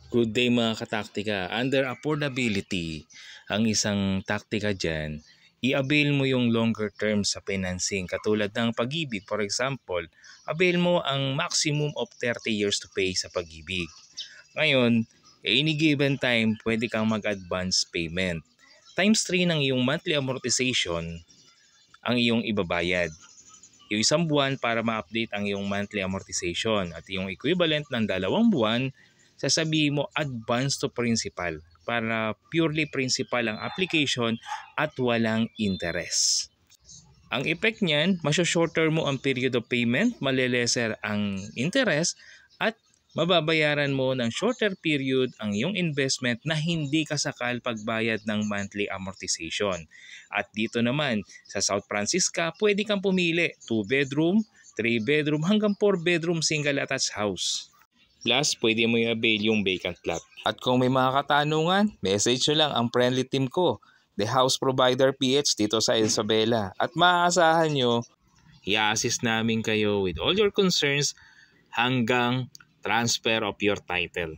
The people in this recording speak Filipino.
Good day mga kataktika. Under affordability, ang isang taktika dyan, i-avail mo yung longer term sa financing katulad ng Pag-ibig. For example, avail mo ang maximum of 30 years to pay sa Pag-ibig. Ngayon, any given time, pwede kang mag-advance payment. Times 3 ng iyong monthly amortization ang iyong ibabayad. Yung isang buwan para ma-update ang iyong monthly amortization at yung equivalent ng 2 buwan, sasabihin mo advance to principal para purely principal ang application at walang interest. Ang effect niyan, masyo-shorter mo ang period of payment, maleleser ang interest at mababayaran mo ng shorter period ang iyong investment na hindi kasakal pagbayad ng monthly amortization. At dito naman sa South Francisco, pwede kang pumili 2 bedroom, 3 bedroom hanggang 4 bedroom single attached house. Plus, pwede mo i-avail yung vacant lot. At kung may mga katanungan, message nyo lang ang friendly team ko, The House Provider PH dito sa Isabela. At maaasahan nyo, i-assist namin kayo with all your concerns hanggang transfer of your title.